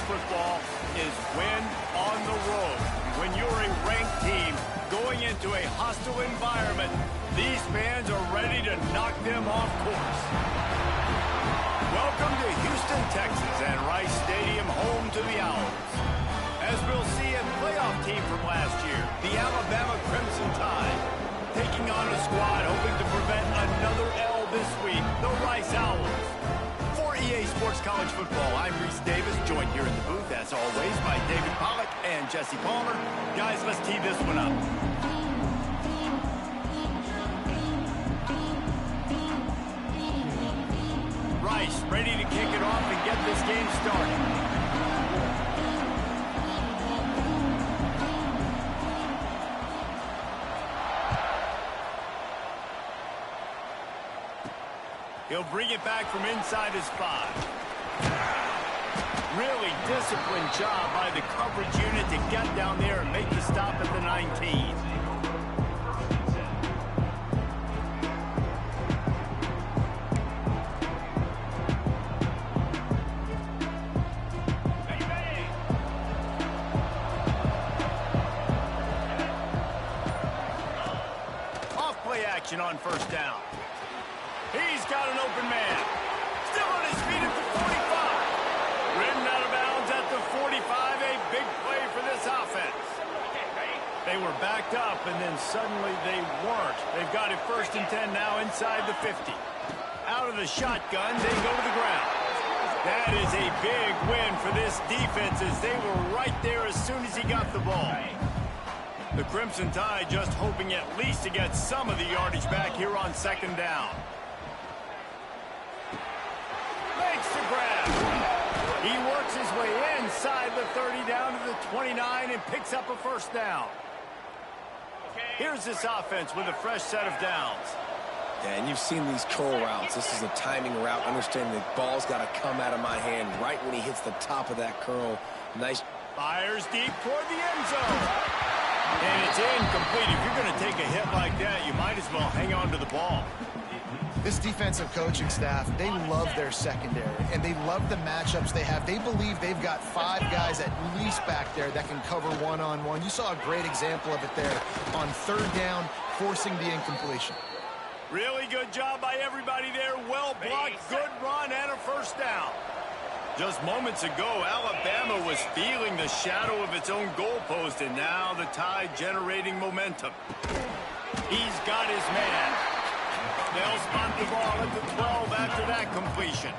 football is win on the road. When you're a ranked team going into a hostile environment, these fans are ready to knock them off course. Welcome to Houston, Texas, and Rice Stadium, home to the Owls. As we'll see, a playoff team from last year, the Alabama Crimson Tide, taking on a squad hoping to prevent another L this week, the Rice Owls. For EA Sports College Football, I'm Reese Davis, joined here in the booth, as always, by David Pollack and Jesse Palmer. Guys, let's tee this one up. Rice ready to kick it off and get this game started. He'll bring it back from inside his 5. Really disciplined job by the coverage unit to get down there and make the stop at the 19. Off play action on first down. He's got an open man. Still on his feet at the 45. Ridden out of bounds at the 45. A big play for this offense. They were backed up, and then suddenly they weren't. They've got it 1st and 10 now inside the 50. Out of the shotgun, they go to the ground. That is a big win for this defense, as they were right there as soon as he got the ball. The Crimson Tide just hoping at least to get some of the yardage back here on 2nd down. Makes the grab. He works his way inside the 30 down to the 29 and picks up a 1st down. Here's this offense with a fresh set of downs. Yeah, and you've seen these curl routes. This is a timing route. Understanding the ball's got to come out of my hand right when he hits the top of that curl. Nice. Fires deep toward the end zone. And it's incomplete. If you're going to take a hit like that, you might as well hang on to the ball. This defensive coaching staff, they love their secondary, and they love the matchups they have. They believe they've got 5 guys at least back there that can cover one-on-one. You saw a great example of it there on 3rd down, forcing the incompletion. Really good job by everybody there. Well blocked, good run, and a 1st down. Just moments ago, Alabama was feeling the shadow of its own goalpost, and now the Tide generating momentum. He's got his man. They'll spot the ball at the 12 after that completion.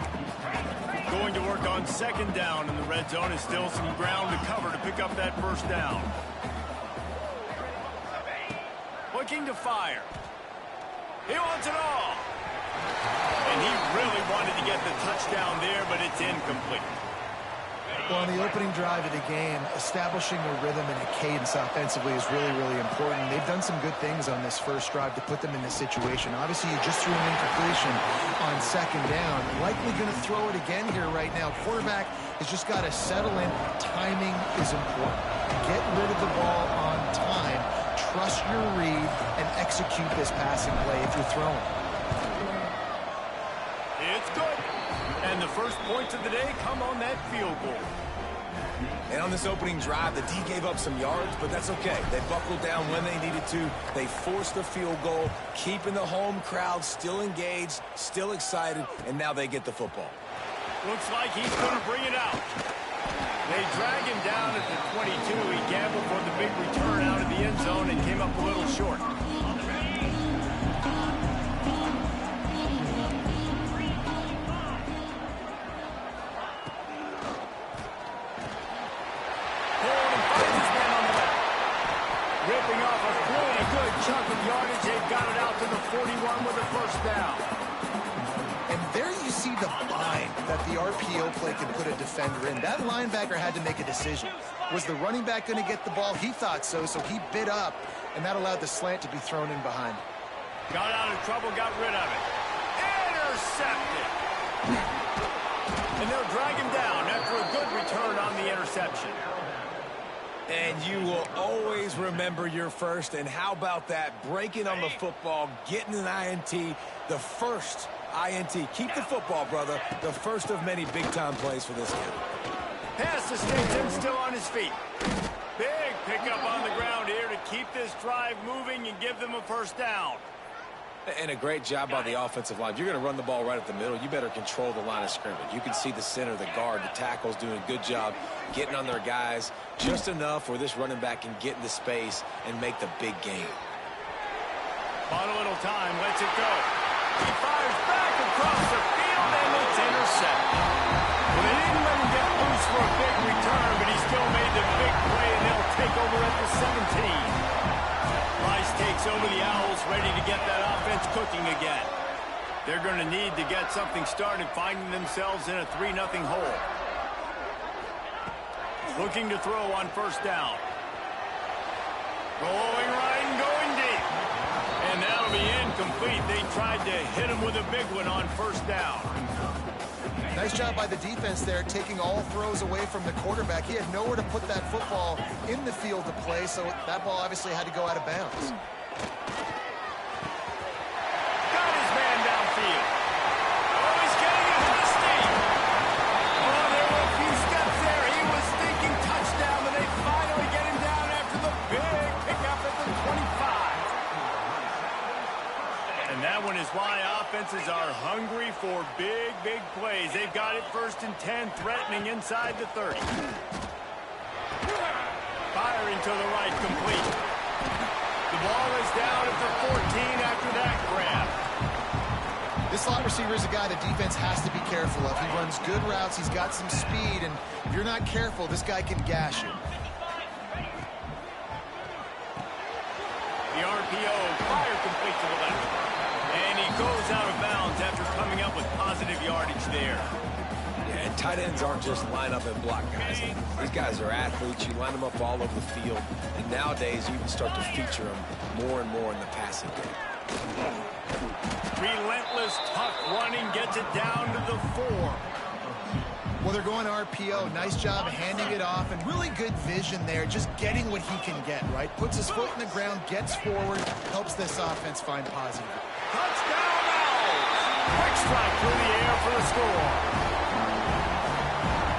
Going to work on 2nd down in the red zone, is still some ground to cover to pick up that 1st down. Looking to fire. He wants it all. And he really wanted to get the touchdown there, but it's incomplete. Well, on the opening drive of the game, establishing a rhythm and a cadence offensively is really, really important. They've done some good things on this first drive to put them in this situation. Obviously, you just threw an incompletion on 2nd down. Likely going to throw it again here right now. Quarterback has just got to settle in. Timing is important. Get rid of the ball on time. Trust your read and execute this passing play if you're throwing. It's good. And the first points of the day come on that field goal. And on this opening drive, the D gave up some yards, but that's okay. They buckled down when they needed to. They forced the field goal, keeping the home crowd still engaged, still excited, and now they get the football. Looks like he's going to bring it out. They drag him down at the 22. He gambled for the big return out of the end zone and came up a little short. Ripping off a pretty good chunk of yardage. They've got it out to the 41 with a 1st down. And there you see the bind that the RPO play can put a defender in. That linebacker had to make a decision. Was the running back going to get the ball? He thought so, so he bit up, and that allowed the slant to be thrown in behind. Got out of trouble, got rid of it. Intercepted. And they'll drag him down after a good return on the interception. And you will always remember your first. And how about that? Breaking on the football, getting an INT, the first INT. Keep the football, brother. The first of many big-time plays for this guy. Pass escapes him, still on his feet. Big pickup on the ground here to keep this drive moving and give them a first down. And a great job by the offensive line. If you're going to run the ball right at the middle, you better control the line of scrimmage. You can see the center, the guard, the tackles doing a good job getting on their guys just enough where this running back can get into space and make the big game. On a little time, lets it go. He fires back across the field, and it's intercepted. Well, they didn't let him get loose for a big return, but he still made the big play, and they'll take over at the 17. Rice takes over the Owls, ready to get that offense cooking again. They're going to need to get something started, finding themselves in a 3-0 hole. Looking to throw on first down. Rolling right and going deep. And that'll be incomplete. They tried to hit him with a big one on first down. Nice job by the defense there, taking all throws away from the quarterback. He had nowhere to put that football in the field to play, so that ball obviously had to go out of bounds. Got his man downfield. Oh, he's getting it to the steep. Oh, there were a few steps there. He was thinking touchdown, but they finally get him down after the big pickup at the 25. And that one is why offenses are hungry for big, big plays. They've got it 1st and 10, threatening inside the 30. Firing to the right, complete. The ball is down at the 14 after that grab. This slot receiver is a guy the defense has to be careful of. He runs good routes, he's got some speed, and if you're not careful, this guy can gash you. The RPO, fire complete to the left. And he goes out of bounds after coming up with positive yardage there. Yeah, and tight ends aren't just line up and block guys. These guys are athletes. You line them up all over the field. And nowadays, you can start to feature them more and more in the passing game. Relentless, tough running gets it down to the 4. Well, they're going RPO. Nice job handing it off, and really good vision there, just getting what he can get, right? Puts his foot in the ground, gets forward, helps this offense find positive. Touchdown, Owls! Quick strike through the air for the score.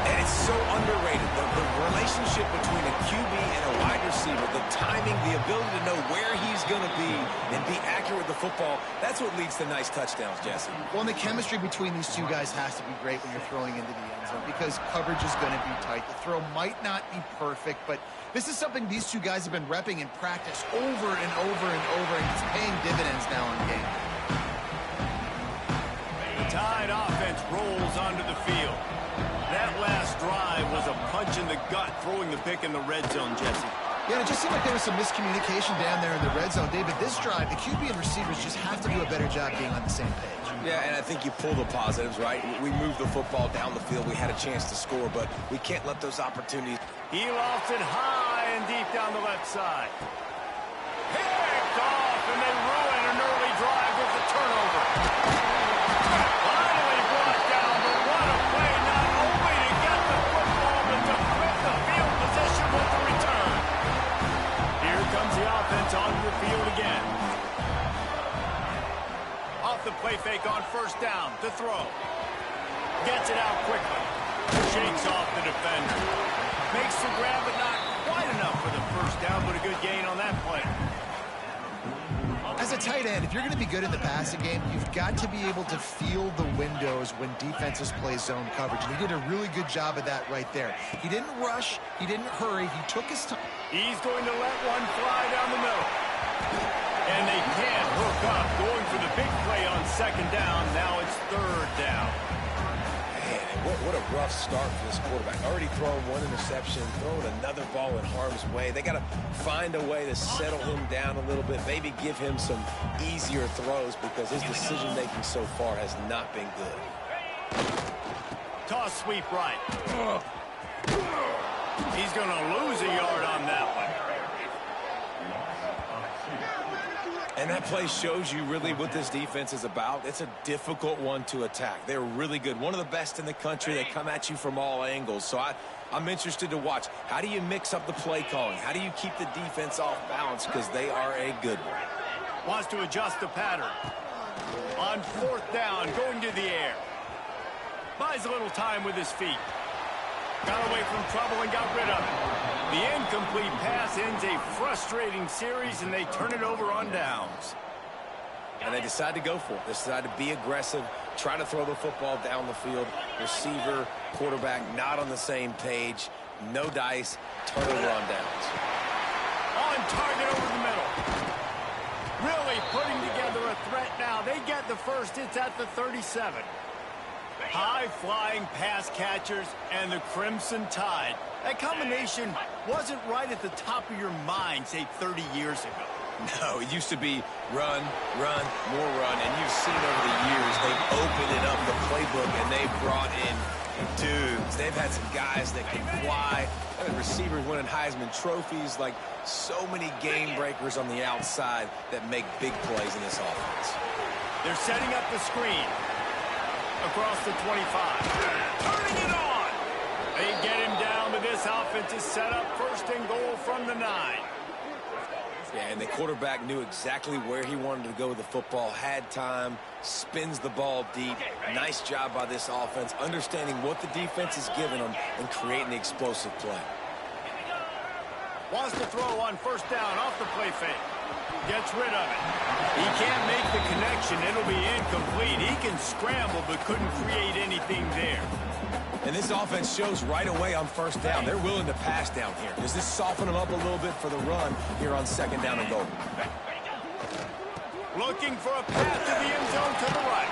And it's so underrated. The relationship between a QB and a wide receiver, the timing, the ability to know where he's going to be and be accurate with the football, that's what leads to nice touchdowns, Jesse. Well, and the chemistry between these two guys has to be great when you're throwing into the end zone because coverage is going to be tight. The throw might not be perfect, but this is something these two guys have been repping in practice over and over and over, and it's paying dividends now in game. The Tide offense rolls onto the field. That last drive was a punch in the gut, throwing the pick in the red zone, Jesse. Yeah, it just seemed like there was some miscommunication down there in the red zone. David, this drive, the QB and receivers just have to do a better job being on the same page. Yeah, and I think you pull the positives, right? We moved the football down the field. We had a chance to score, but we can't let those opportunities. He lofts it high and deep down the left side. Picked off, and they ruin an early drive with the turnover. Finally brought down, but what a play, not only to get the football, but to flip the field position with the return. Here comes the offense onto the field again. Off the play fake on first down to throw. Gets it out quickly. Shakes off the defender. Makes the grab, but not quite enough for the first down, but a good gain on that play. As a tight end, if you're going to be good in the passing game, you've got to be able to feel the windows when defenses play zone coverage. And he did a really good job of that right there. He didn't rush. He didn't hurry. He took his time. He's going to let one fly down the middle. And they can't hook up. Going for the big play on second down. Now it's third down. What a rough start for this quarterback. Already throwing one interception, throwing another ball in harm's way. They got to find a way to settle him down a little bit, maybe give him some easier throws because his decision-making so far has not been good. Toss sweep right. He's going to lose a yard on that one. And that play shows you really what this defense is about. It's a difficult one to attack. They're really good. One of the best in the country. They come at you from all angles. So I'm interested to watch. How do you mix up the play calling? How do you keep the defense off balance? Because they are a good one. Wants to adjust the pattern. On fourth down, going to the air. Buys a little time with his feet. Got away from trouble and got rid of it. The incomplete pass ends a frustrating series, and they turn it over on downs. And they decide to go for it. They decide to be aggressive, try to throw the football down the field. Receiver, quarterback, not on the same page. No dice, turnover on downs. On target over the middle. Really putting together a threat now. They get the first. It's at the 37. High-flying pass catchers and the Crimson Tide. That combination wasn't right at the top of your mind, say, 30 years ago. No, it used to be run, run, more run, and you've seen over the years they've opened it up, the playbook, and they've brought in dudes. They've had some guys that can fly. They've had receivers winning Heisman trophies, like so many game breakers on the outside that make big plays in this offense. They're setting up the screen across the 25. Turning it on. They get him down, but this offense is set up first and goal from the 9. Yeah, and the quarterback knew exactly where he wanted to go with the football, had time, spins the ball deep. Nice job by this offense, understanding what the defense is giving them and creating the explosive play. Wants to throw on first down off the play fake. Gets rid of it. He can't make the connection. It'll be incomplete. He can scramble but couldn't create anything there. And this offense shows right away on first down. They're willing to pass down here. Does this soften them up a little bit for the run here on second down and goal? Looking for a pass to the end zone to the right.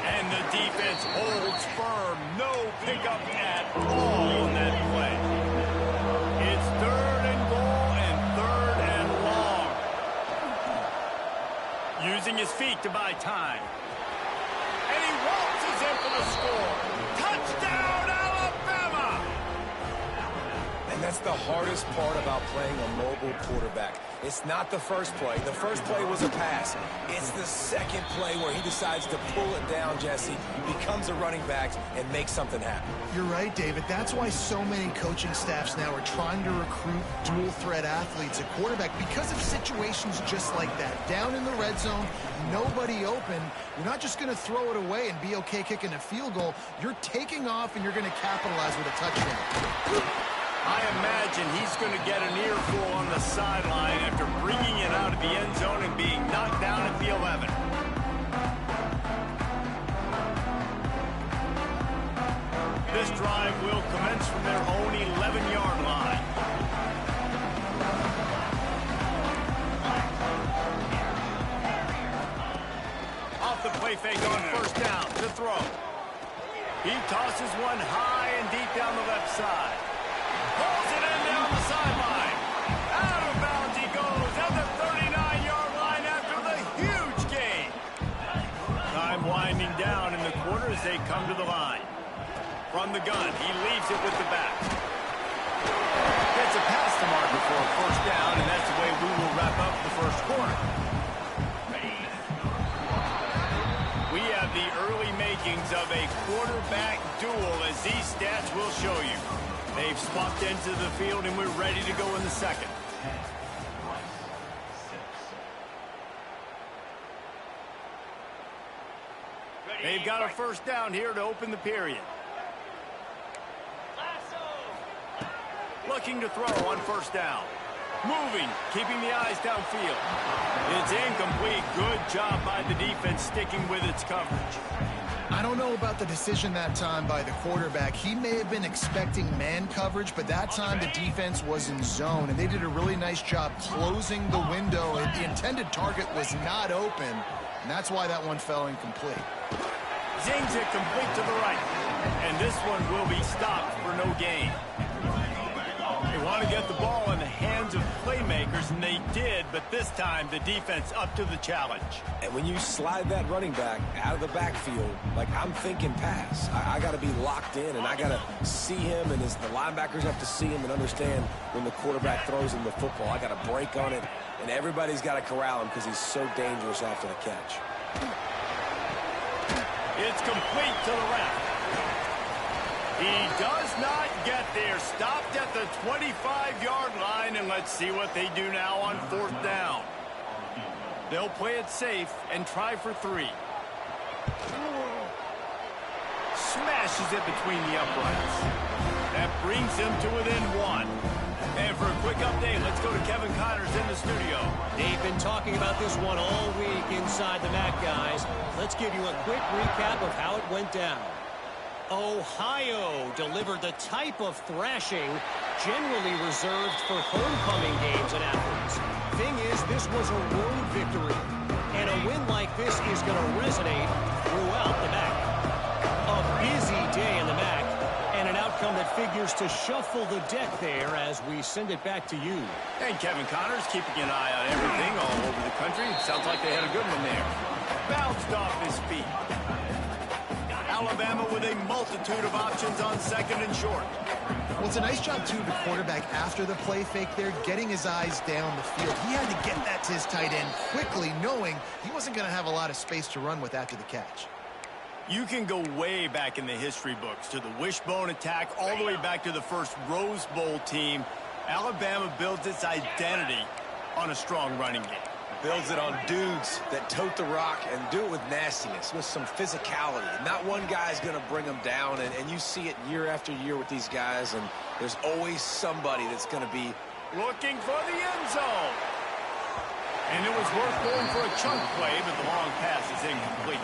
And the defense holds firm. No pickup at all on that play. It's third and goal and third and long. Using his feet to buy time. And he waltzes in for the score. Touchdown, Alabama! And that's the hardest part about playing a mobile quarterback. It's not the first play. The first play was a pass. It's the second play where he decides to pull it down, Jesse, becomes a running back, and makes something happen. You're right, David. That's why so many coaching staffs now are trying to recruit dual-threat athletes at quarterback because of situations just like that. Down in the red zone, nobody open. You're not just going to throw it away and be okay kicking a field goal. You're taking off, and you're going to capitalize with a touchdown. I imagine he's going to get an earful on the sideline after bringing it out of the end zone and being knocked down at the 11. This drive will commence from their own 11-yard line. Off the play fake on first down to throw. He tosses one high and deep down the left side. Pulls it in down the sideline. Out of bounds he goes at the 39-yard line after the huge gain. Time winding down in the quarter as they come to the line. From the gun, he leaves it with the back. Gets a pass to marker for a first down, and that's the way we will wrap up the first quarter. We have the early makings of a quarterback duel, as these stats will show you. They've swapped into the field, and we're ready to go in the second. They've got a first down here to open the period. Looking to throw on first down. Moving, keeping the eyes downfield. It's incomplete. Good job by the defense sticking with its coverage. I don't know about the decision that time by the quarterback. He may have been expecting man coverage, but that time the defense was in zone, and they did a really nice job closing the window. The intended target was not open, and that's why that one fell incomplete. Zings it complete to the right, and this one will be stopped for no gain. They want to get the ball in the hands of playmakers, and they did, but this time the defense up to the challenge. And when you slide that running back out of the backfield, like I'm thinking pass, I got to be locked in, and I got to see him, and as the linebackers have to see him and understand when the quarterback throws him the football, I got to break on it, and everybody's got to corral him because he's so dangerous after the catch. It's complete to the left. He does not get there. Stopped at the 25-yard line, and let's see what they do now on fourth down. They'll play it safe and try for 3. Smashes it between the uprights. That brings him to within 1. And for a quick update, let's go to Kevin Connors in the studio. They've been talking about this one all week inside the MAC, guys. Let's give you a quick recap of how it went down. Ohio delivered the type of thrashing generally reserved for homecoming games in Athens. Thing is, this was a road victory, and a win like this is going to resonate throughout the MAC. A busy day in the MAC, and an outcome that figures to shuffle the deck there as we send it back to you. And Kevin Connors keeping an eye on everything all over the country. Sounds like they had a good one there. Bounced off his feet. Alabama with a multitude of options on 2nd and short. Well, it's a nice job, too, the quarterback after the play fake there, getting his eyes down the field. He had to get that to his tight end quickly, knowing he wasn't going to have a lot of space to run with after the catch. You can go way back in the history books to the wishbone attack, all the way back to the first Rose Bowl team. Alabama builds its identity on a strong running game. Builds it on dudes that tote the rock and do it with nastiness, with some physicality. Not one guy's going to bring them down, and you see it year after year with these guys, and there's always somebody that's going to be looking for the end zone. And it was worth going for a chunk play, but the long pass is incomplete.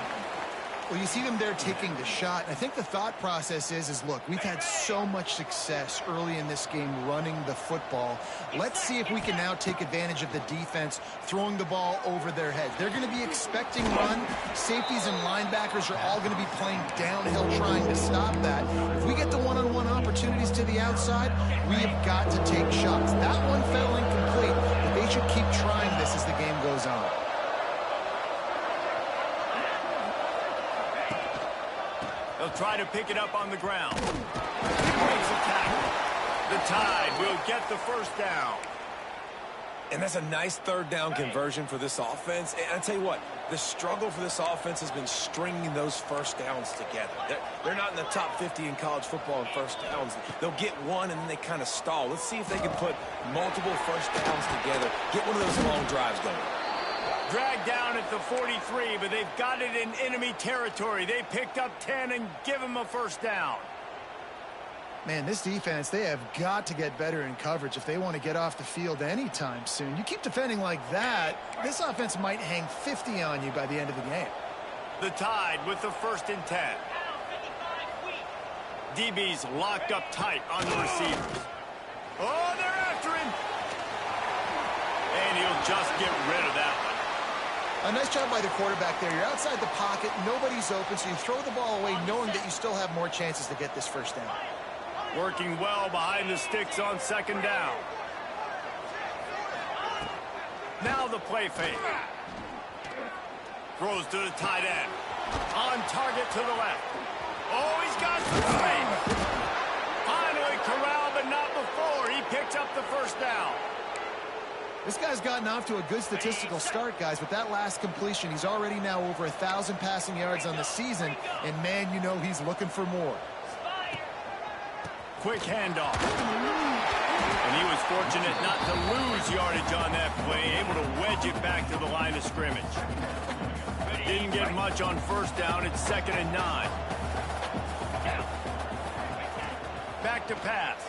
Well, you see them there taking the shot. I think the thought process is look, we've had so much success early in this game running the football. Let's see if we can now take advantage of the defense throwing the ball over their heads. They're going to be expecting run. Safeties and linebackers are all going to be playing downhill trying to stop that. If we get the one-on-one opportunities to the outside, we have got to take shots. That one fell incomplete, but they should keep trying this as the game goes on. They'll try to pick it up on the ground. He breaks a tackle. The Tide will get the first down. And that's a nice 3rd down conversion for this offense. And I tell you what, the struggle for this offense has been stringing those first downs together. They're not in the top 50 in college football in first downs. They'll get one and then they kind of stall. Let's see if they can put multiple first downs together. Get one of those long drives going. Dragged down at the 43, but they've got it in enemy territory. They picked up 10 and give them a first down. Man, this defense, they have got to get better in coverage if they want to get off the field anytime soon. You keep defending like that, this offense might hang 50 on you by the end of the game. The Tide with the 1st and 10. DB's locked up tight on the receivers. Oh, they're after him. And he'll just get rid of that one. A nice job by the quarterback there. You're outside the pocket, nobody's open, so you throw the ball away knowing that you still have more chances to get this first down. Working well behind the sticks on 2nd down. Now the play fake. Throws to the tight end. On target to the left. Oh, he's got some space. Finally corralled, but not before. He picks up the first down. This guy's gotten off to a good statistical start, guys, but that last completion, he's already now over 1,000 passing yards on the season, and man, you know he's looking for more. Quick handoff. And he was fortunate not to lose yardage on that play, able to wedge it back to the line of scrimmage. Didn't get much on first down. It's 2nd and 9. Back to pass.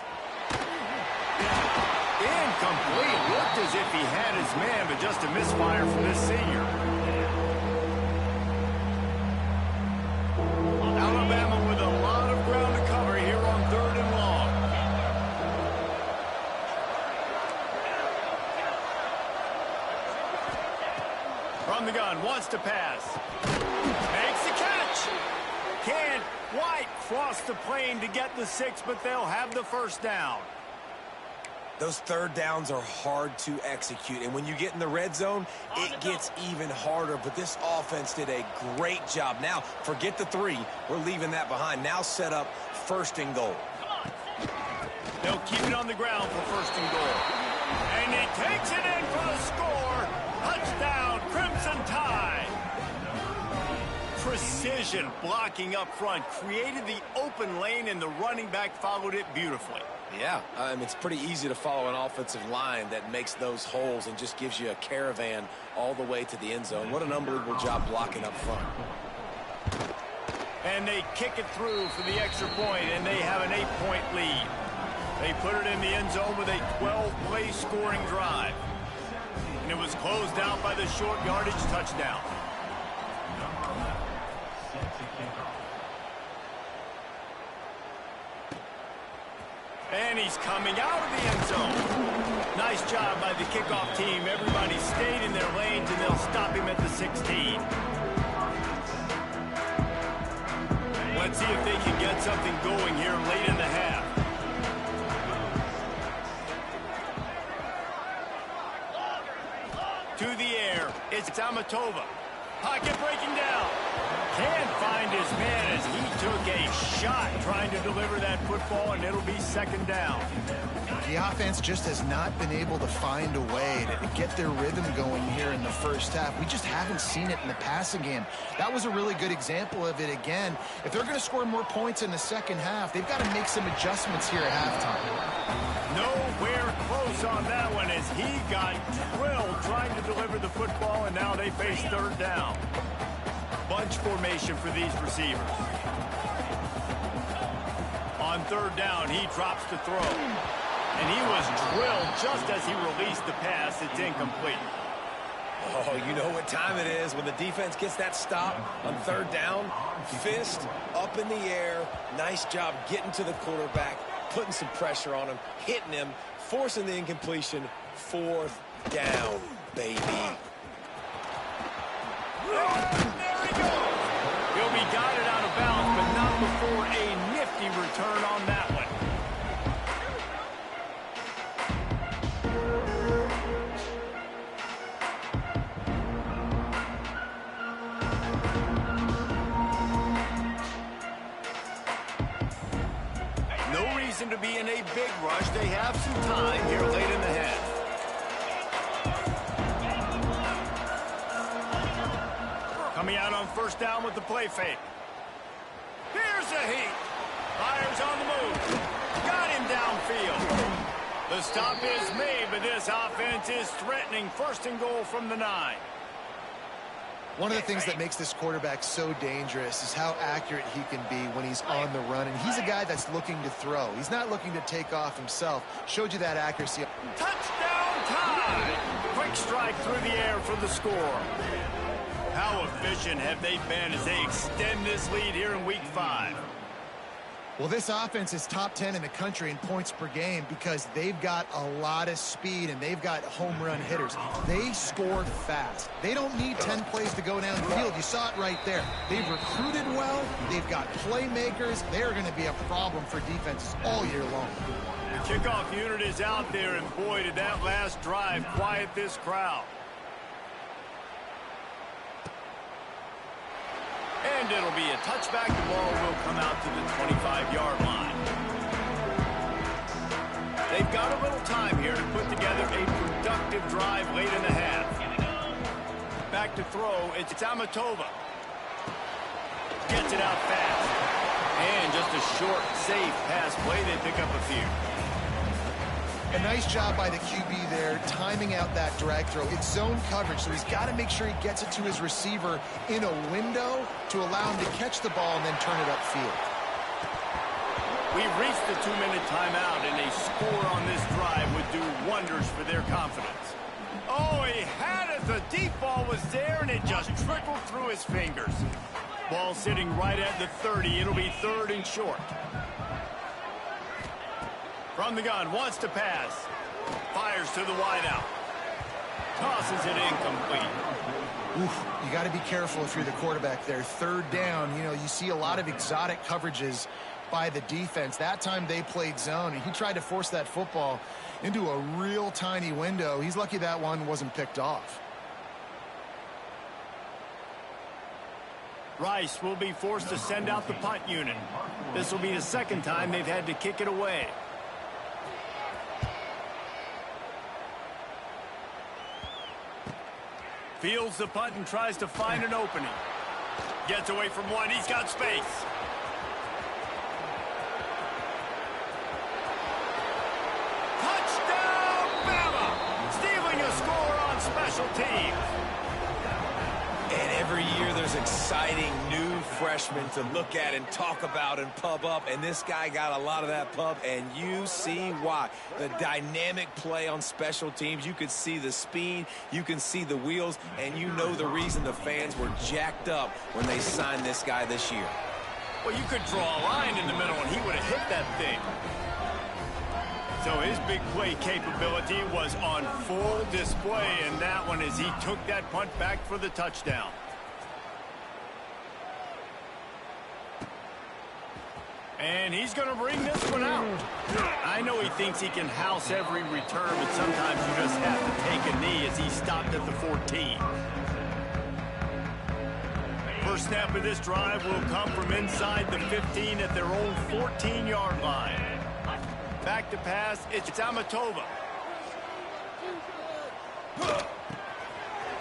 Incomplete. Looked as if he had his man, but just a misfire from this senior. Alabama with a lot of ground to cover here on 3rd and long. From the gun, wants to pass. Makes the catch. Can't quite cross the plane to get the 6, but they'll have the first down. Those 3rd downs are hard to execute, and when you get in the red zone, it gets even harder. But this offense did a great job. Now, forget the 3. We're leaving that behind. Now set up 1st and goal. They'll keep it on the ground for 1st and goal. And he takes it in for the score. Touchdown, Crimson Tide. Precision blocking up front created the open lane, and the running back followed it beautifully. Yeah, it's pretty easy to follow an offensive line that makes those holes and just gives you a caravan all the way to the end zone. What an unbelievable job blocking up front. And they kick it through for the extra point, and they have an 8-point lead. They put it in the end zone with a 12-play scoring drive. And it was closed out by the short yardage touchdown. And he's coming out of the end zone. Nice job by the kickoff team. Everybody stayed in their lanes, and they'll stop him at the 16. Let's see if they can get something going here late in the half. To the air, it's Amatova. Pocket breaking down. Can't find his man as he took a shot trying to deliver that football, and it'll be second down. The offense just has not been able to find a way to get their rhythm going here in the first half. We just haven't seen it in the passing game. That was a really good example of it again. If they're going to score more points in the second half, they've got to make some adjustments here at halftime. Nowhere close on that one as he got drilled trying to deliver the football, and now they face third down. Bunch formation for these receivers. On third down, he drops to throw. And he was drilled just as he released the pass. It's incomplete. Oh, you know what time it is when the defense gets that stop on third down. Fist up in the air. Nice job getting to the quarterback, putting some pressure on him, hitting him, forcing the incompletion. Fourth down, baby. There he goes. He'll be guided out of bounds, but not before a nifty return on that one. No reason to be in a big rush. They have some time here late in the half. Coming out on first down with the play fake. Here's a heat. Fires on the move. Got him downfield. The stop is made, but this offense is threatening first and goal from the 9. One of the things that makes this quarterback so dangerous is how accurate he can be when he's on the run. And he's a guy that's looking to throw. He's not looking to take off himself. Showed you that accuracy. Touchdown time! Quick strike through the air for the score. How efficient have they been as they extend this lead here in Week 5? Well, this offense is top 10 in the country in points per game because they've got a lot of speed and they've got home run hitters. They score fast. They don't need 10 plays to go downfield. You saw it right there. They've recruited well. They've got playmakers. They're going to be a problem for defenses all year long. The kickoff unit is out there, and boy, did that last drive quiet this crowd. And it'll be a touchback. The ball will come out to the 25-yard line. They've got a little time here to put together a productive drive late in the half. Back to throw. It's Amatova. Gets it out fast. And just a short, safe pass play. They pick up a few. A nice job by the QB there, timing out that drag throw. It's zone coverage, so he's got to make sure he gets it to his receiver in a window to allow him to catch the ball and then turn it upfield. We've reached the 2-minute timeout, and a score on this drive would do wonders for their confidence. Oh, he had it. The deep ball was there, and it just trickled through his fingers. Ball sitting right at the 30. It'll be third and short. From the gun, wants to pass. Fires to the wideout. Tosses it incomplete. Oof, you got to be careful if you're the quarterback there. Third down, you know, you see a lot of exotic coverages by the defense. That time they played zone, and he tried to force that football into a real tiny window. He's lucky that one wasn't picked off. Rice will be forced to send out the punt unit. This will be the second time they've had to kick it away. Fields the punt and tries to find an opening. Gets away from one. He's got space. Touchdown, Bama! Stealing a score on special teams. And every year there's exciting new freshmen to look at and talk about and pub up, and this guy got a lot of that pub, and you see why. The dynamic play on special teams, you could see the speed, you can see the wheels, and you know the reason the fans were jacked up when they signed this guy this year. Well, you could draw a line in the middle, and he would have hit that thing. So his big play capability was on full display in that one as he took that punt back for the touchdown. And he's going to bring this one out. I know he thinks he can house every return, but sometimes you just have to take a knee as he stopped at the 14. First snap of this drive will come from inside the 15 at their own 14-yard line. Back to pass, it's Amatova.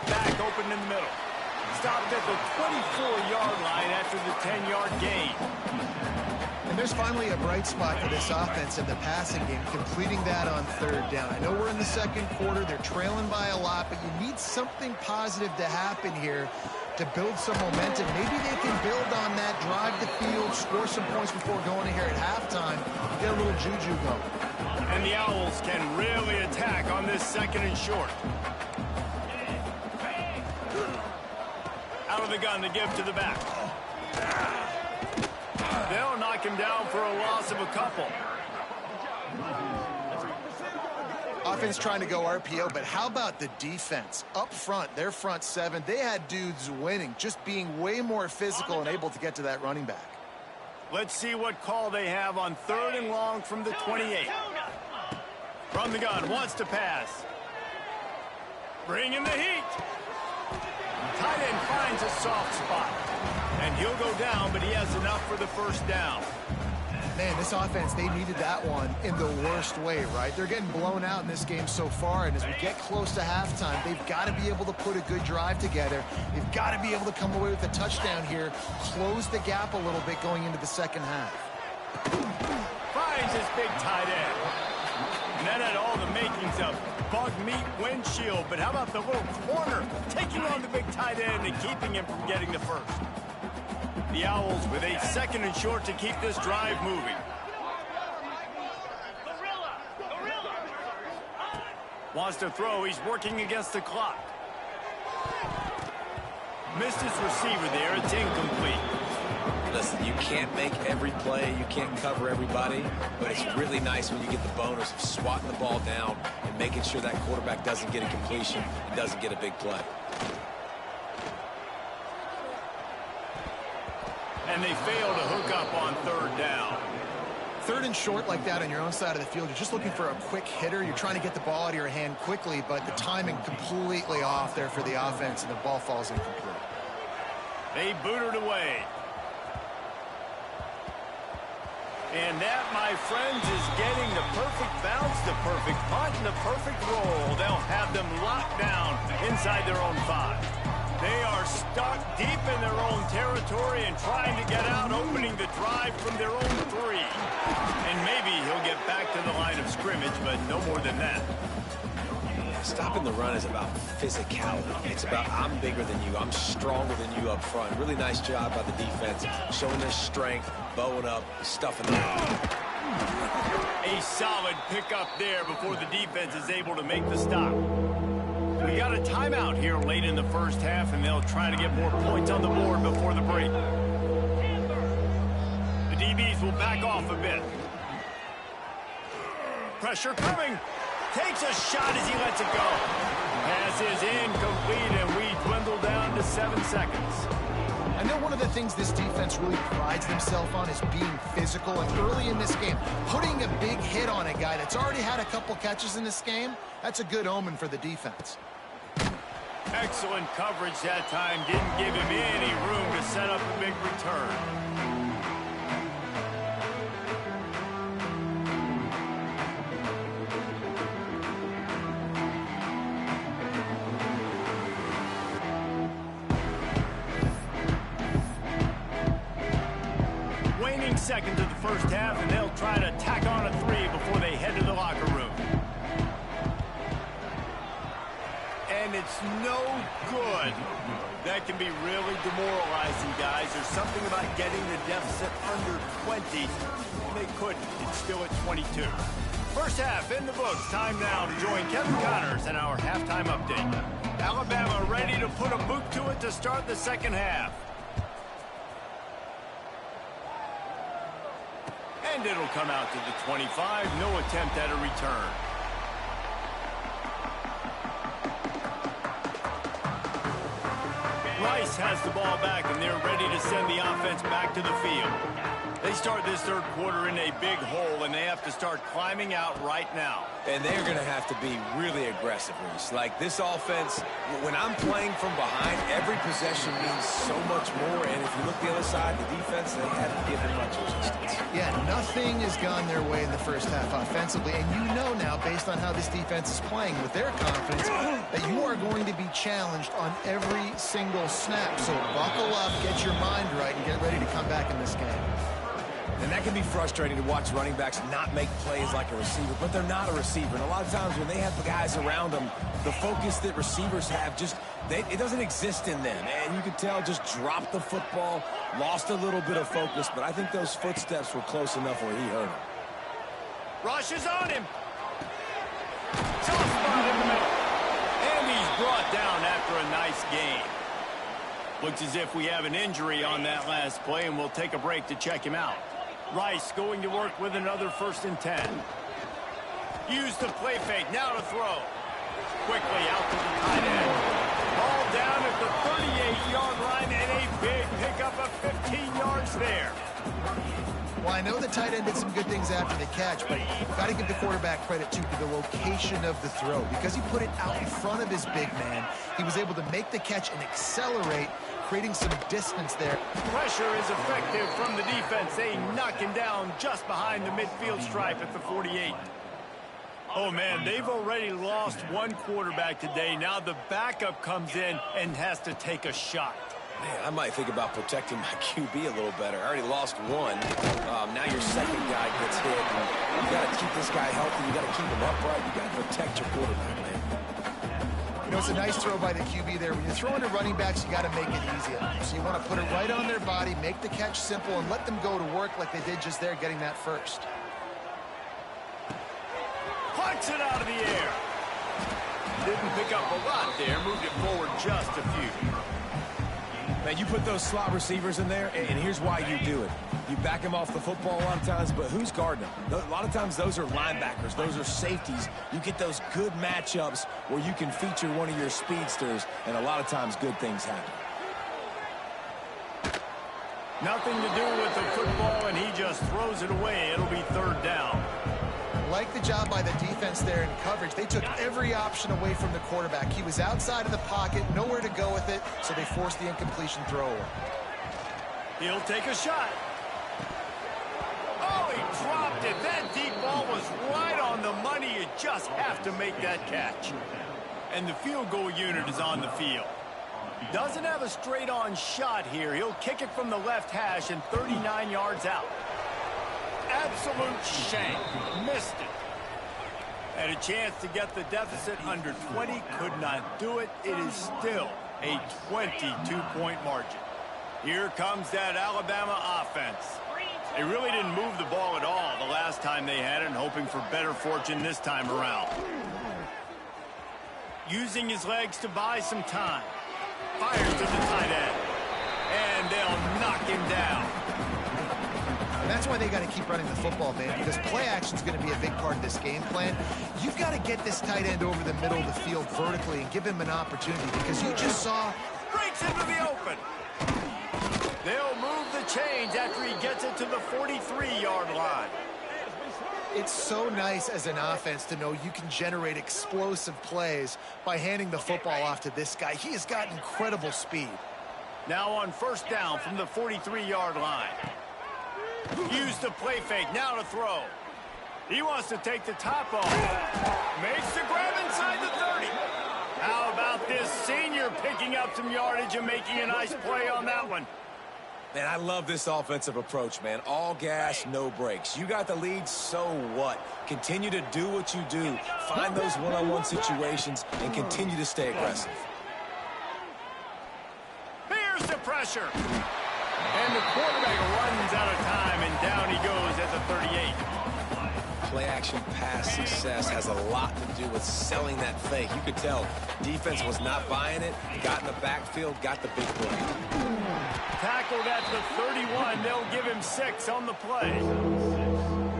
Back open in the middle. Stopped at the 24-yard line after the 10-yard gain. And there's finally a bright spot for this offense in the passing game, completing that on third down. I know we're in the second quarter. They're trailing by a lot, but you need something positive to happen here to build some momentum. Maybe they can build on that, drive the field, score some points before going in here at halftime, get a little juju going. And the Owls can really attack on this second and short. Out of the gun to give to the back. They'll knock him down for a loss of a couple. Offense trying to go RPO, but how about the defense? Up front, their front seven, they had dudes winning, just being way more physical and able to get to that running back. Let's see what call they have on third and long from the 28. From the gun, wants to pass. Bringing the heat. Tight end finds a soft spot. And he'll go down, but he has enough for the first down. Man, this offense, they needed that one in the worst way, right? They're getting blown out in this game so far, and as we get close to halftime, they've got to be able to put a good drive together. They've got to be able to come away with a touchdown here, close the gap a little bit going into the second half. Finds his big tight end. And that had all the makings of bug meat windshield, but how about the little corner taking on the big tight end and keeping him from getting the first? The Owls with a second and short to keep this drive moving. Wants to throw. He's working against the clock. Missed his receiver there. It's incomplete. Listen, you can't make every play. You can't cover everybody. But it's really nice when you get the bonus of swatting the ball down and making sure that quarterback doesn't get a completion and doesn't get a big play. And they fail to hook up on third down. Third and short like that on your own side of the field, you're just looking for a quick hitter. You're trying to get the ball out of your hand quickly, but the timing completely off there for the offense, and the ball falls incomplete. They boot it away. And that, my friends, is getting the perfect bounce, the perfect punt, and the perfect roll. They'll have them locked down inside their own 5. They are stuck deep in their own territory and trying to get out, opening the drive from their own 3. And maybe he'll get back to the line of scrimmage, but no more than that. Stopping the run is about physicality. It's about I'm bigger than you, I'm stronger than you up front. Really nice job by the defense, showing their strength, bowing up, stuffing them out. A solid pickup there before the defense is able to make the stop. We got a timeout here late in the first half, and they'll try to get more points on the board before the break. The DBs will back off a bit. Pressure coming. Takes a shot as he lets it go. Pass is incomplete, and we dwindle down to 7 seconds. I know one of the things this defense really prides themselves on is being physical, and early in this game, putting a big hit on a guy that's already had a couple catches in this game, that's a good omen for the defense. Excellent coverage that time. Didn't give him any room to set up a big return. Waning seconds of the first half, and they'll try to tack on a 3 before they head to the locker room. And it's no good. That can be really demoralizing, guys. There's something about getting the deficit under 20. They couldn't. It's still at 22. First half in the books. Time now to join Kevin Connors in our halftime update. Alabama ready to put a boot to it to start the second half. And it'll come out to the 25. No attempt at a return. Rice has the ball back, and they're ready to send the offense back to the field. They start this third quarter in a big hole, and they have to start climbing out right now. And they're going to have to be really aggressive, Reese. Like, this offense, when I'm playing from behind, every possession means so much more. And if you look the other side, the defense, they haven't given much resistance. Yeah, nothing has gone their way in the first half offensively. And you know now, based on how this defense is playing with their confidence, that you are going to be challenged on every single snap. So buckle up, get your mind right, and get ready to come back in this game. And that can be frustrating to watch running backs not make plays like a receiver, but they're not a receiver. And a lot of times when they have the guys around them, the focus that receivers have it doesn't exist in them. And you could tell just dropped the football, lost a little bit of focus, but I think those footsteps were close enough where he hurt him. Rush is on him. Tough spot in the middle. And he's brought down after a nice gain. Looks as if we have an injury on that last play, and we'll take a break to check him out. Rice going to work with another 1st and 10. Use the play fake, now to throw. Quickly out to the tight end. Ball down at the 38-yard line, and a big pickup of 15 yards there. Well, I know the tight end did some good things after the catch, but got to give the quarterback credit, too, for the location of the throw. Because he put it out in front of his big man, he was able to make the catch and accelerate, creating some distance there. Pressure is effective from the defense. They knock him down just behind the midfield stripe at the 48. Oh, man, they've already lost one quarterback today. Now the backup comes in and has to take a shot. Man, I might think about protecting my QB a little better. I already lost one. Now your second guy gets hit. And you got to keep this guy healthy. You got to keep him upright. You got to protect your quarterback, man. You know, it's a nice throw by the QB there. When you're throwing to running backs, you got to make it easy. So you want to put it right on their body, make the catch simple, and let them go to work like they did just there, getting that first. Plucks it out of the air. Didn't pick up a lot there. Moved it forward just a few. Man, you put those slot receivers in there, and here's why you do it. You back them off the football a lot of times, but who's guarding them? A lot of times those are linebackers. Those are safeties. You get those good matchups where you can feature one of your speedsters, and a lot of times good things happen. Nothing to do with the football, and he just throws it away. It'll be 3rd down. Like the job by the defense there in coverage. They took every option away from the quarterback. He was outside of the pocket, nowhere to go with it, so they forced the incompletion throw away. He'll take a shot. Oh, he dropped it. That deep ball was right on the money. You just have to make that catch. And the field goal unit is on the field. Doesn't have a straight-on shot here. He'll kick it from the left hash and 39 yards out. Absolute shank. Missed it. Had a chance to get the deficit under 20. Could not do it. It is still a 22-point margin. Here comes that Alabama offense. They really didn't move the ball at all the last time they had it, and hoping for better fortune this time around. Using his legs to buy some time. Fires to the tight end. And they'll knock him down. And that's why they got to keep running the football, man, because play action is going to be a big part of this game plan. You've got to get this tight end over the middle of the field vertically and give him an opportunity, because you just saw... Breaks into the open. They'll move the chains after he gets it to the 43-yard line. It's so nice as an offense to know you can generate explosive plays by handing the football off to this guy. He has got incredible speed. Now on 1st down from the 43-yard line. Use the play fake, now to throw. He wants to take the top off. Makes the grab inside the 30. How about this senior picking up some yardage and making a nice play on that one? Man, I love this offensive approach, man. All gas, no brakes. You got the lead, so what? Continue to do what you do. Find those one-on-one situations and continue to stay aggressive. pressure. And the quarterback runs out of time, and down he goes at the 38. Play-action pass success has a lot to do with selling that fake. You could tell defense was not buying it, got in the backfield, got the big play. Tackled at the 31. They'll give him 6 on the play.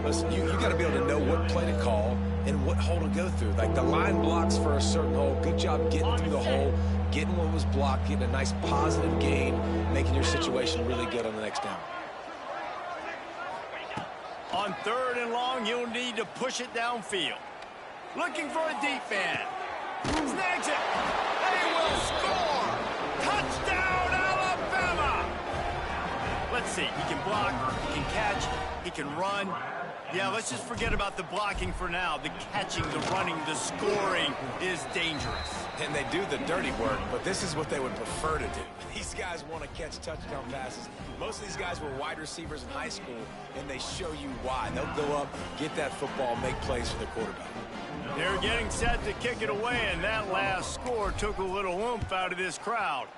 Listen, you got to be able to know what play to call and what hole to go through. Like the line blocks for a certain hole. Good job getting through the hole, getting what was blocked, getting a nice positive gain, making your situation really good on the next down. On 3rd and long, you'll need to push it downfield. Looking for a deep man. Snags it. They will score. Touchdown, Alabama. Let's see. He can block. He can catch. He can run. Yeah, let's just forget about the blocking for now. The catching, the running, the scoring is dangerous. And they do the dirty work, but this is what they would prefer to do. These guys want to catch touchdown passes. Most of these guys were wide receivers in high school, and they show you why. They'll go up, get that football, make plays for the quarterback. They're getting set to kick it away, and that last score took a little oomph out of this crowd.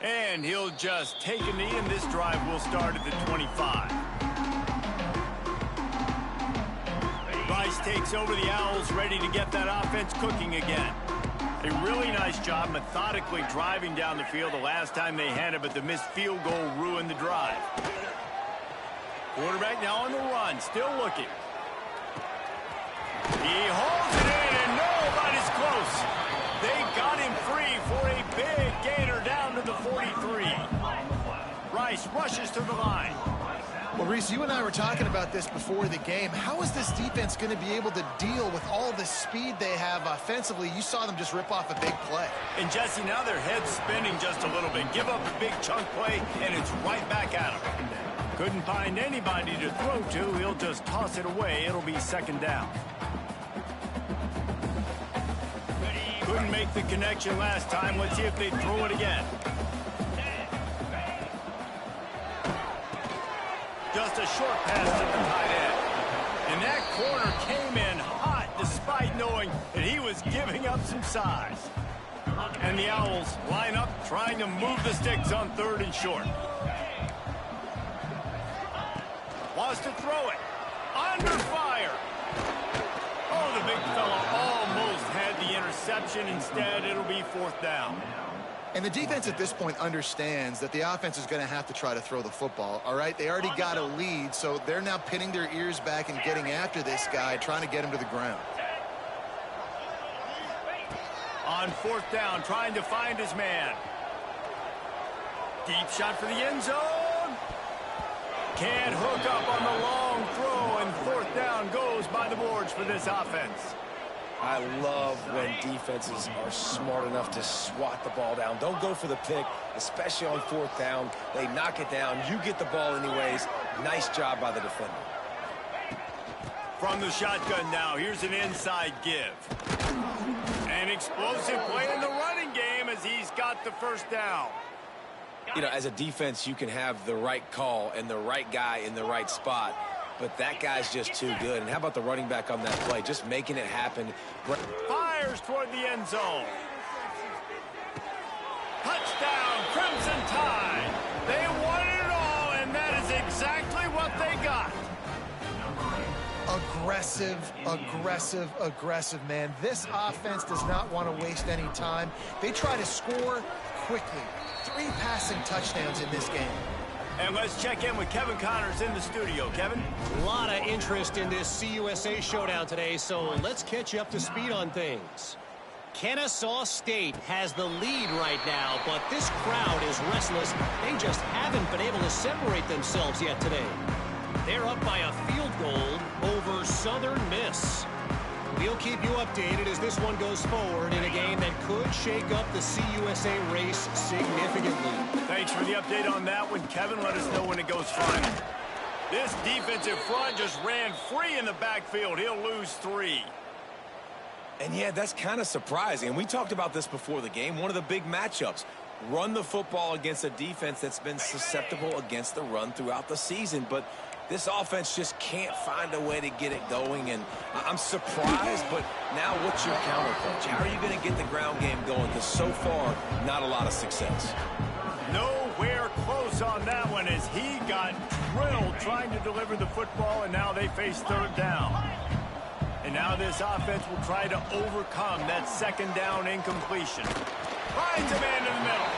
And he'll just take a knee, and this drive will start at the 25. Rice takes over the Owls, ready to get that offense cooking again. A really nice job methodically driving down the field the last time they had it, but the missed field goal ruined the drive. Quarterback now on the run, still looking. He holds it in, and nobody's close. They got him free for a big gainer down to the 43. Rice rushes to the line. Well, Reese, you and I were talking about this before the game. How is this defense going to be able to deal with all the speed they have offensively? You saw them just rip off a big play. And, Jesse, now their head's spinning just a little bit. Give up a big chunk play, and it's right back at them. Couldn't find anybody to throw to. He'll just toss it away. It'll be 2nd down. Couldn't make the connection last time. Let's see if they throw it again. Just a short pass to the tight end. And that corner came in hot despite knowing that he was giving up some size. And the Owls line up trying to move the sticks on 3rd and short. Wants to throw it. Under fire. Oh, the big fella almost had the interception. Instead, it'll be 4th down. And the defense at this point understands that the offense is going to have to try to throw the football, all right? They already got a lead, so they're now pinning their ears back and getting after this guy, trying to get him to the ground. On 4th down, trying to find his man. Deep shot for the end zone. Can't hook up on the long throw, and 4th down goes by the boards for this offense. I love when defenses are smart enough to swat the ball down. Don't go for the pick, especially on 4th down. They knock it down. You get the ball anyways. Nice job by the defender. From the shotgun now, here's an inside give. An explosive play in the running game as he's got the 1st down. You know, as a defense, you can have the right call and the right guy in the right spot. But that guy's just too good. And how about the running back on that play? Just making it happen. Fires toward the end zone. Touchdown, Crimson Tide. They wanted it all, and that is exactly what they got. Aggressive, aggressive, aggressive, man. This offense does not want to waste any time. They try to score quickly. 3 passing touchdowns in this game. And let's check in with Kevin Connors in the studio. Kevin? A lot of interest in this CUSA showdown today, so let's catch you up to speed on things. Kennesaw State has the lead right now, but this crowd is restless. They just haven't been able to separate themselves yet today. They're up by a field goal over Southern Miss. We'll keep you updated as this one goes forward in a game that could shake up the CUSA race significantly. Thanks for the update on that one, Kevin. Let us know when it goes final. This defensive front just ran free in the backfield. He'll lose 3. And, yeah, that's kind of surprising. And we talked about this before the game. One of the big matchups. Run the football against a defense that's been susceptible against the run throughout the season. But This offense just can't find a way to get it going, and I'm surprised, but now what's your counterpunch? How are you going to get the ground game going? Because so far, not a lot of success. Nowhere close on that one as he got drilled trying to deliver the football, and now they face third down. And now this offense will try to overcome that second down incompletion. Finds a man in the middle.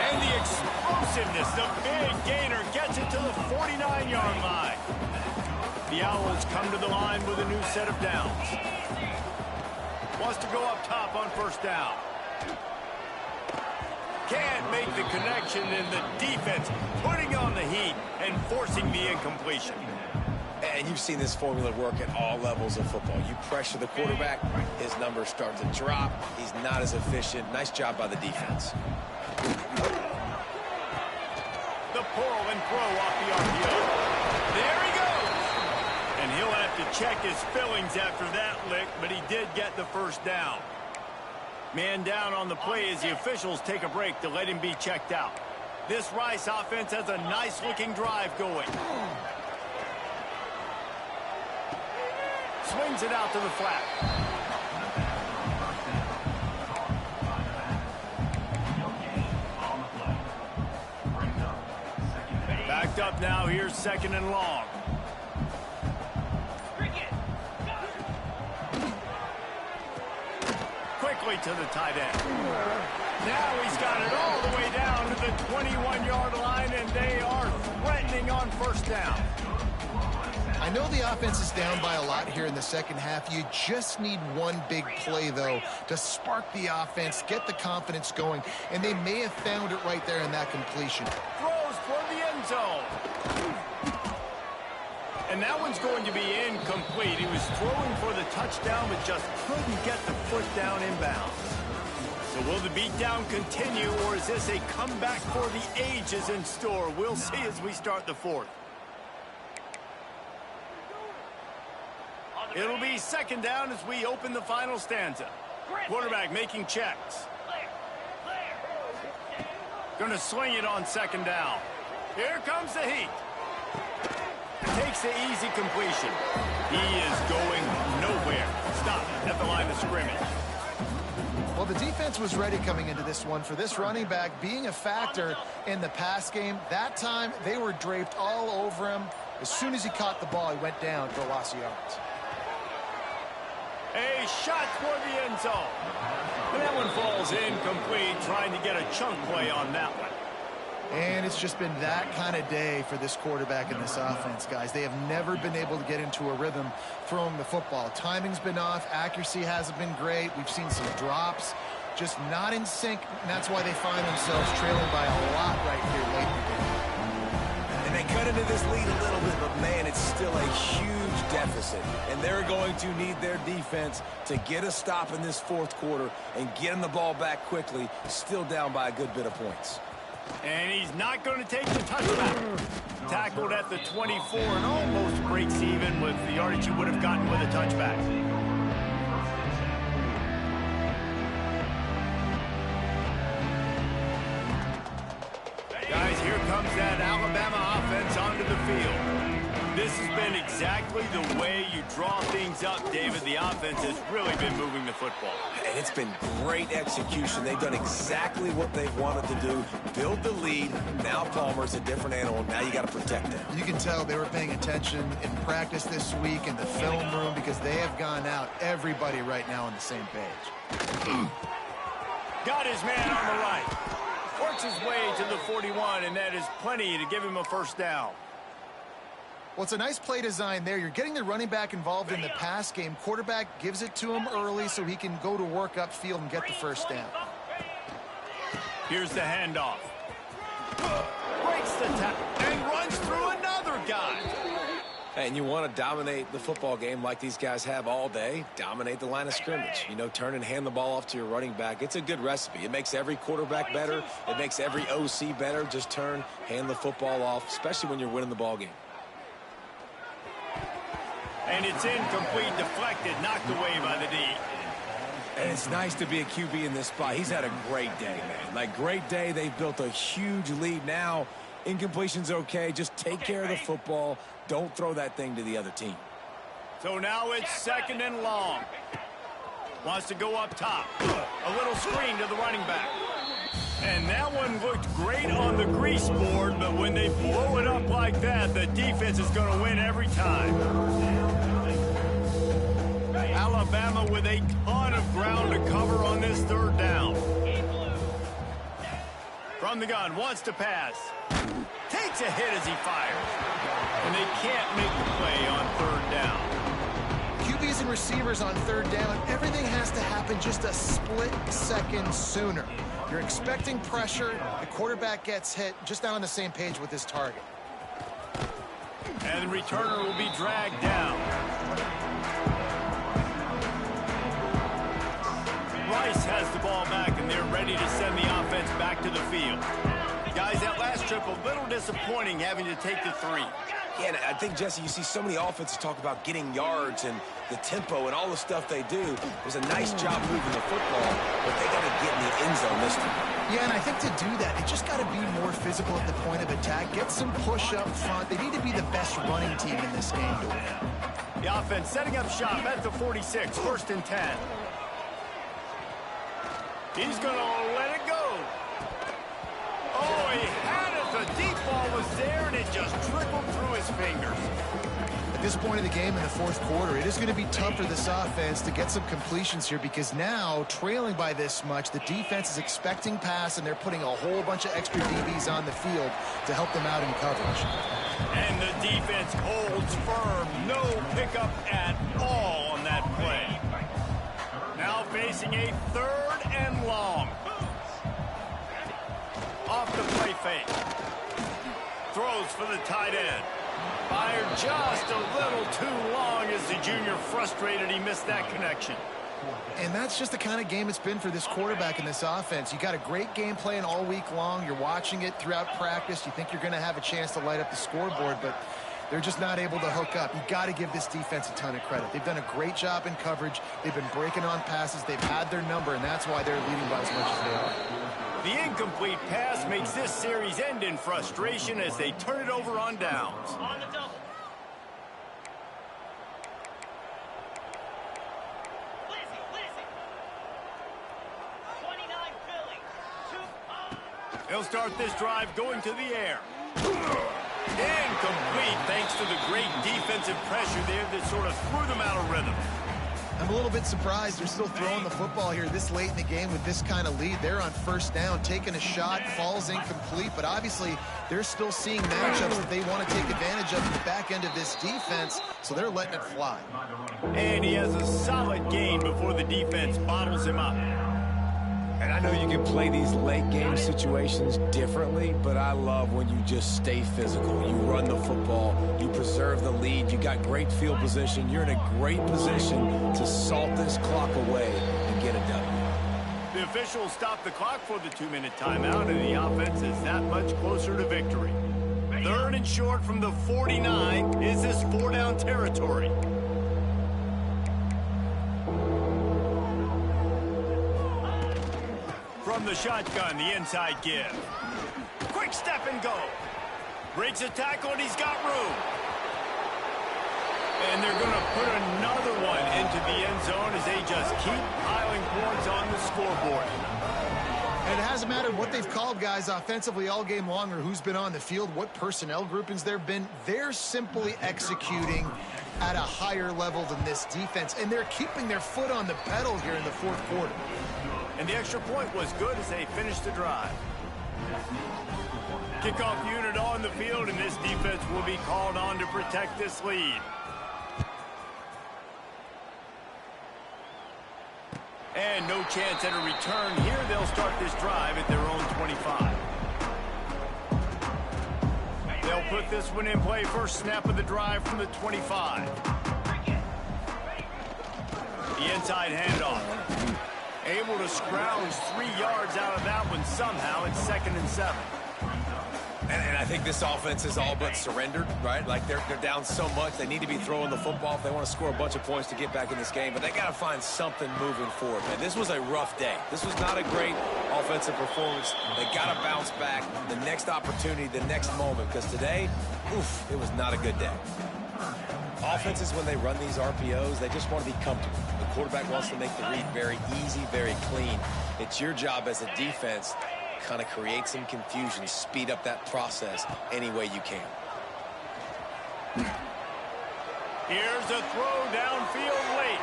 And the explosiveness, the big gainer, gets it to the 49-yard line. The Owls come to the line with a new set of downs. Wants to go up top on first down. Can't make the connection, and the defense putting on the heat and forcing the incompletion. And you've seen this formula work at all levels of football. You pressure the quarterback, his numbers start to drop. He's not as efficient. Nice job by the defense. The pull and throw off the RPO. There he goes. And he'll have to check his fillings after that lick, but he did get the first down. Man down on the play as the officials take a break to let him be checked out. This Rice offense has a nice-looking drive going. Swings it out to the flat. Backed up now. Here's second and long. Quickly to the tight end. Now he's got it all the way down to the 21-yard line, and they are threatening on first down. I know the offense is down by a lot here in the second half. You just need one big play, though, to spark the offense, get the confidence going, and they may have found it right there in that completion. Throws toward the end zone. And that one's going to be incomplete. He was throwing for the touchdown, but just couldn't get the foot down inbounds. So will the beatdown continue, or is this a comeback for the ages in store? We'll see as we start the fourth. It'll be second down as we open the final stanza. Quarterback making checks. Going to swing it on second down. Here comes the heat. Takes the easy completion. He is going nowhere. Stop at the line of scrimmage. Well, the defense was ready coming into this one for this running back being a factor in the pass game. That time, they were draped all over him. As soon as he caught the ball, he went down for a loss of yards. A shot toward the end zone. And that one falls incomplete, trying to get a chunk play on that one. And it's just been that kind of day for this quarterback in this offense, guys. They have never been able to get into a rhythm throwing the football. Timing's been off. Accuracy hasn't been great. We've seen some drops. Just not in sync, and that's why they find themselves trailing by a lot right here late in the game. And they cut into this lead a little bit, but, man, it's still a huge deficit. And they're going to need their defense to get a stop in this fourth quarter and get them the ball back quickly, still down by a good bit of points. And he's not going to take the touchback. Tackled at the 24 and almost breaks even with the yardage he would have gotten with a touchback. Guys, here comes that Alabama offense onto the field. This has been exactly the way you draw things up, David. The offense has really been moving the football. And it's been great execution. They've done exactly what they've wanted to do. Build the lead. Now Palmer's a different animal. Now you got to protect him. You can tell they were paying attention in practice this week in the film room because they have gone out, everybody right now on the same page. Got his man on the right. Works his way to the 41, and that is plenty to give him a first down. Well, it's a nice play design there. You're getting the running back involved in the pass game. Quarterback gives it to him early so he can go to work upfield and get the first down. Here's the handoff. Breaks the tackle and runs through another guy. And you want to dominate the football game like these guys have all day. Dominate the line of scrimmage. You know, turn and hand the ball off to your running back. It's a good recipe. It makes every quarterback better. It makes every OC better. Just turn, hand the football off, especially when you're winning the ball game. And it's incomplete, deflected, knocked away by the D. And it's nice to be a QB in this spot. He's had a great day, man. Like, great day. They've built a huge lead now. Incompletion's okay. Just take care of the football. Don't throw that thing to the other team. So now it's 2nd and long. Wants to go up top. A little screen to the running back. And that one looked great on the grease board, but when they blow it up like that, the defense is going to win every time. Alabama with a ton of ground to cover on this 3rd down. From the gun, wants to pass. Takes a hit as he fires. And they can't make the play on 3rd down. QBs and receivers on 3rd down, everything has to happen just a split second sooner. You're expecting pressure, the quarterback gets hit, just not on the same page with his target. And the returner will be dragged down. Rice has the ball back, and they're ready to send the offense back to the field. Guys, that last trip, a little disappointing having to take the 3. Yeah, and I think, Jesse, you see so many offenses talk about getting yards and the tempo and all the stuff they do. It was a nice job moving the football, but they got to get in the end zone this time. Yeah, and I think to do that, they just got to be more physical at the point of attack, get some push up front. They need to be the best running team in this game to win. The offense setting up shop at the 46, 1st and 10. He's going to let it go. Oh, he had it. The deep ball was there, and it just trickled through his fingers. At this point of the game in the 4th quarter, it is going to be tough for this offense to get some completions here because now, trailing by this much, the defense is expecting pass, and they're putting a whole bunch of extra DBs on the field to help them out in coverage. And the defense holds firm. No pickup at all on that play. Now facing a 3rd and long. Off the play fake. Throws for the tight end. Fired just a little too long as the junior frustrated he missed that connection. And that's just the kind of game it's been for this quarterback in this offense. You got a great game plan all week long. You're watching it throughout practice. You think you're going to have a chance to light up the scoreboard, but they're just not able to hook up. You got to give this defense a ton of credit. They've done a great job in coverage. They've been breaking on passes. They've had their number, and that's why they're leading by as much as they are. The incomplete pass makes this series end in frustration as they turn it over on downs. On the double. They'll start this drive going to the air. Incomplete thanks to the great defensive pressure there that sort of threw them out of rhythm. I'm a little bit surprised they're still throwing the football here this late in the game with this kind of lead. They're on 1st down, taking a shot, falls incomplete, but obviously they're still seeing matchups that they want to take advantage of in the back end of this defense, so they're letting it fly. And he has a solid gain before the defense bottles him up. And I know you can play these late-game situations differently, but I love when you just stay physical. You run the football, you preserve the lead, you got great field position, you're in a great position to salt this clock away and get it done. The officials stop the clock for the 2-minute timeout, and the offense is that much closer to victory. 3rd and short from the 49. Is this 4-down territory? From the shotgun, the inside give. Quick step and go. Breaks a tackle, and he's got room. And they're going to put another one into the end zone as they just keep piling points on the scoreboard. And it hasn't mattered what they've called guys offensively all game long or who's been on the field, what personnel groupings there have been. They're simply executing at a higher level than this defense, and they're keeping their foot on the pedal here in the 4th quarter. And the extra point was good as they finished the drive. Kickoff unit on the field, and this defense will be called on to protect this lead. And no chance at a return here. They'll start this drive at their own 25. They'll put this one in play. First snap of the drive from the 25. The inside handoff. Able to scrounge 3 yards out of that one somehow. It's 2nd and 7. And I think this offense is all but surrendered, right? Like they're down so much. They need to be throwing the football if they want to score a bunch of points to get back in this game. But they got to find something moving forward, man. This was a rough day. This was not a great offensive performance. They got to bounce back the next opportunity, the next moment. Because today, oof, it was not a good day. Offenses, when they run these RPOs, they just want to be comfortable. The quarterback wants to make the read very easy, very clean. It's your job as a defense to kind of create some confusion, speed up that process any way you can. Here's a throw downfield late.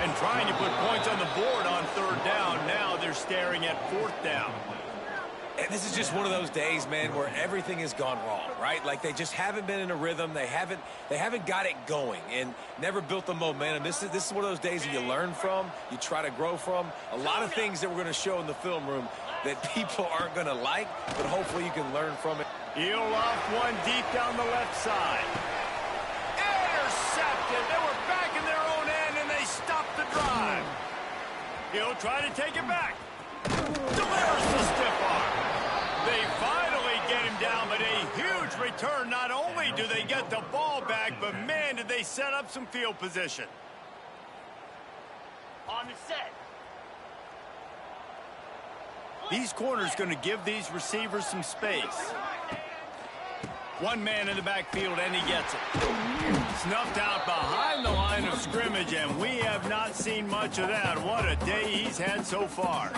And trying to put points on the board on third down. Now they're staring at fourth down. And this is just one of those days, man, where everything has gone wrong, right? Like they just haven't been in a rhythm. They haven't got it going and never built the momentum. This is one of those days that you learn from, you try to grow from. A lot of things that we're going to show in the film room that people aren't going to like, but hopefully you can learn from it. He'll off one deep down the left side. Intercepted. They were back in their own end, and they stopped the drive. He'll try to take it back. Delivers the stiff arm. They finally get him down, but a huge return. Not only do they get the ball back, but, man, did they set up some field position. On the set. These corners going to give these receivers some space. One man in the backfield, and he gets it. Snuffed out behind the line of scrimmage, and we have not seen much of that. What a day he's had so far.